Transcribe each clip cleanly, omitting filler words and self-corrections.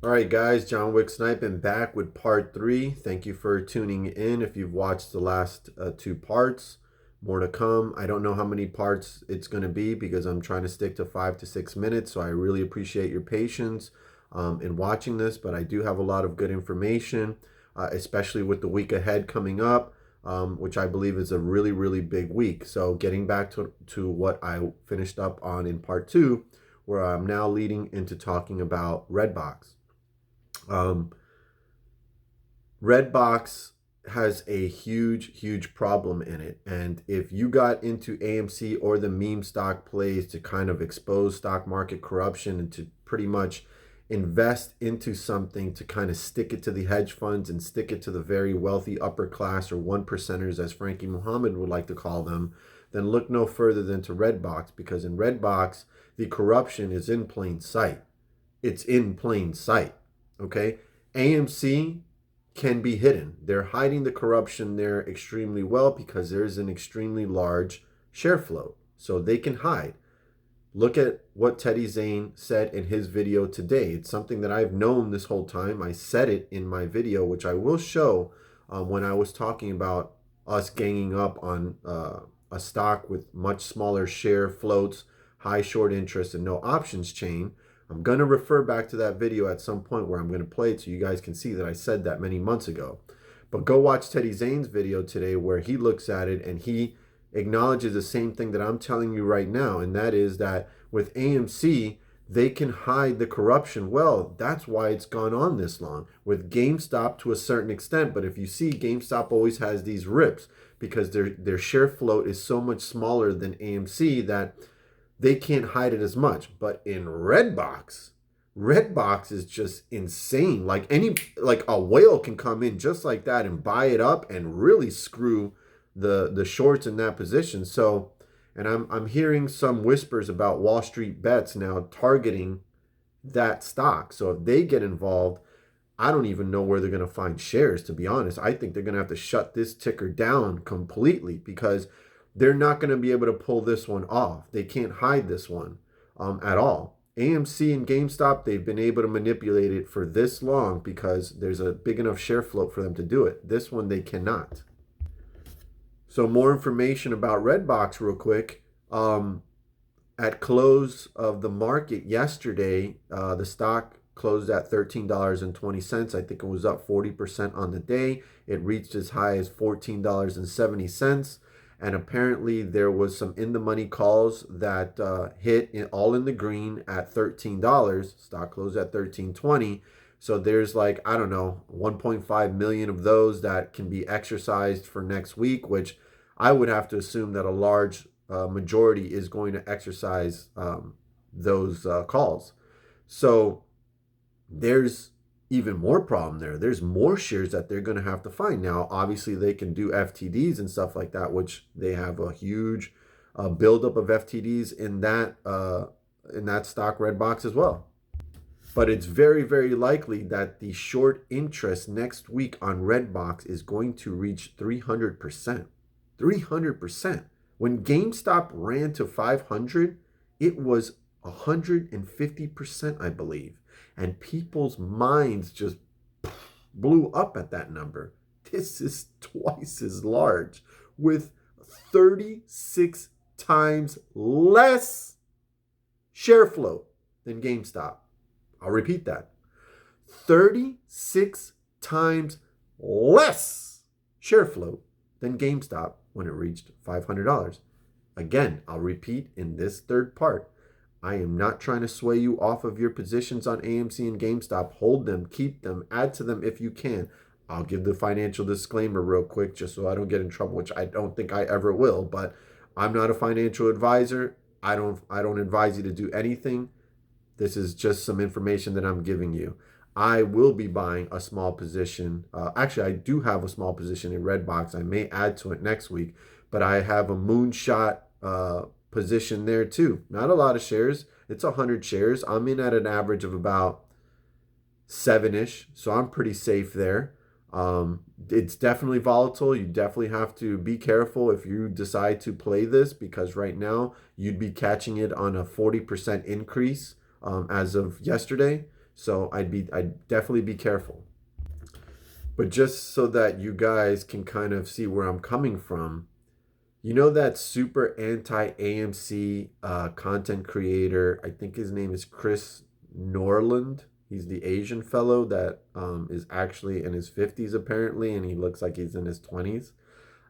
All right, guys, Johnwicksnipin back with part 3. Thank you for tuning in. If you've watched the last 2 parts, more to come. I don't know how many parts it's going to be because I'm trying to stick to 5 to 6 minutes. So I really appreciate your patience in watching this. But I do have a lot of good information, especially with the week ahead coming up, which I believe is a really, really big week. So getting back to what I finished up on in part 2, where I'm now leading into talking about Redbox. Um, Redbox has a huge problem in it. And if you got into AMC or the meme stock plays to kind of expose stock market corruption and to pretty much invest into something to kind of stick it to the hedge funds and stick it to the very wealthy upper class or one percenters, as Frankie Muhammad would like to call them, then look no further than to Redbox, because in Redbox, the corruption is in plain sight. It's in plain sight. Okay. AMC can be hidden. They're hiding the corruption there extremely well because there's an extremely large share float. So they can hide. Look at what Teddy Zane said in his video today. It's something that I've known this whole time. I said it in my video, which I will show when I was talking about us ganging up on a stock with much smaller share floats, high short interest, and no options chain. I'm going to refer back to that video at some point where I'm going to play it so you guys can see that I said that many months ago. But go watch Teddy Zane's video today where he looks at it and he acknowledges the same thing that I'm telling you right now, and that is that with AMC, they can hide the corruption well. That's why it's gone on this long. With GameStop to a certain extent, but if you see, GameStop always has these rips because their share float is so much smaller than AMC that they can't hide it as much. But in Redbox is just insane. Like a whale can come in just like that and buy it up and really screw the shorts in that position. So, and I'm hearing some whispers about Wall Street Bets now targeting that stock. So if they get involved, I don't even know where they're going to find shares, to be honest. I think they're going to have to shut this ticker down completely because they're not going to be able to pull this one off. They can't hide this one at all. AMC and GameStop, they've been able to manipulate it for this long because there's a big enough share float for them to do it. This one, they cannot. So more information about Redbox real quick. At close of the market yesterday, the stock closed at $13.20. I think it was up 40% on the day. It reached as high as $14.70. And apparently there was some in-the-money calls that hit all in the green at $13. Stock closed at $13.20. So there's like, I don't know, 1.5 million of those that can be exercised for next week, which I would have to assume that a large majority is going to exercise those calls. So there's even more problem there. There's more shares that they're going to have to find. Now, obviously, they can do FTDs and stuff like that, which they have a huge buildup of FTDs in that stock Redbox as well. But it's very likely that the short interest next week on Redbox is going to reach 300%. 300%. When GameStop ran to 500, it was 150%, I believe. And people's minds just blew up at that number. This is twice as large with 36 times less share float than GameStop. I'll repeat that. 36 times less share float than GameStop when it reached $500. Again, I'll repeat in this third part. I am not trying to sway you off of your positions on AMC and GameStop. Hold them, keep them, add to them if you can. I'll give the financial disclaimer real quick just so I don't get in trouble, which I don't think I ever will, but I'm not a financial advisor. I don't advise you to do anything. This is just some information that I'm giving you. I will be buying a small position. Actually, I do have a small position in Redbox. I may add to it next week, but I have a moonshot position there too. Not a lot of shares. It's 100 shares. I'm in at an average of about 7-ish, so I'm pretty safe there. It's definitely volatile. You definitely have to be careful if you decide to play this, because right now you'd be catching it on a 40% increase as of yesterday. So I'd definitely be careful. But just so that you guys can kind of see where I'm coming from, you know that super anti AMC content creator, I think his name is Chris Norland. He's the Asian fellow that is actually in his 50s apparently, and he looks like he's in his 20s,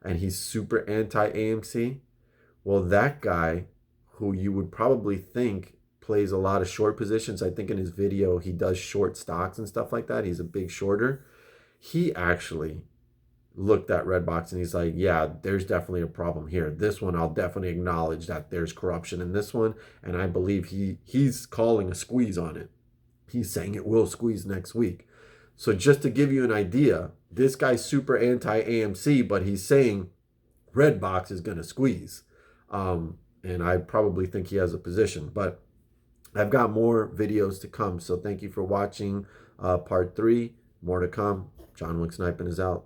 and he's super anti AMC. Well, that guy, who you would probably think plays a lot of short positions, I think in his video he does short stocks and stuff like that. He's a big shorter. He actually looked at Redbox and he's like, yeah, there's definitely a problem here. This one, I'll definitely acknowledge that there's corruption in this one. And I believe he's calling a squeeze on it. He's saying it will squeeze next week. So just to give you an idea, this guy's super anti-AMC, but he's saying Redbox is going to squeeze. And I probably think he has a position. But I've got more videos to come. So thank you for watching part 3. More to come. Johnwicksnipin is out.